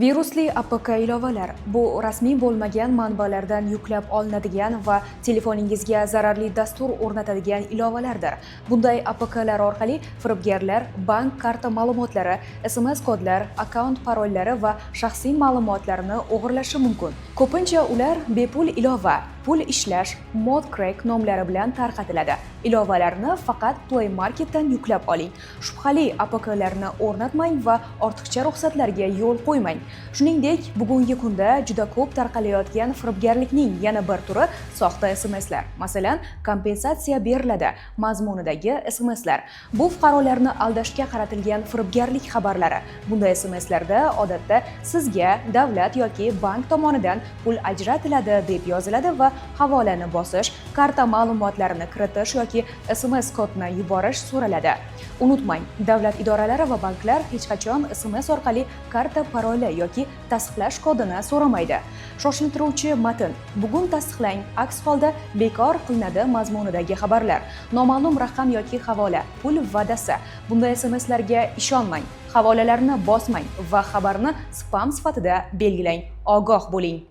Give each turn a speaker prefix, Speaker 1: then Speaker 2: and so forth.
Speaker 1: Virusli APK ilovalar bu rasmiy bo'lmagan manbalardan yuklab olinadigan va telefoningizga zararli dastur o'rnatadigan ilovalardir. Bunday APKlar orqali firibgarlar bank karta ma'lumotlari, SMS kodlar, akkaunt parollari va shaxsiy ma'lumotlarni o'g'irlashi mumkin. Ko'pincha ular bepul ilova, pul ishlash, mod crack nomlari bilan tarqatiladi. Ilovalarni faqat Play Marketdan yuklab oling. Shubhali APKlarni o'rnatmang va ortiqcha ruxsatlarga yo'l qo'ymang. Shuningdek, bugungi kunda juda ko'p tarqalayotgan firibgarlikning yana bir turi soxta SMSlar. Masalan, kompensatsiya beriladi mazmunidagi SMSlar. Bu fuqarolarni aldashga qaratilgan firibgarlik xabarlari. Bunday SMSlarda odatda sizga davlat yoki bank tomonidan pul ajratiladi deb yoziladi va havolani bosish, karta ma'lumotlarini kiritish yoki SMS kodni yuborish so'raladi. Unutmang, davlat idoralari va banklar hech qachon SMS orqali karta paroli yoki tasdiqlash kodini so'ramaydi. Shoshiltiruvchi matn: bugun tasdiqlang, aks holda bekor qilinadi mazmunidagi xabarlar. Noma'lum raqam yoki havola, pul va'dasi. Bunday SMSlarga ishonmang, havolalarni bosmang va xabarni spam sifatida belgilang. Ogoh bo'ling.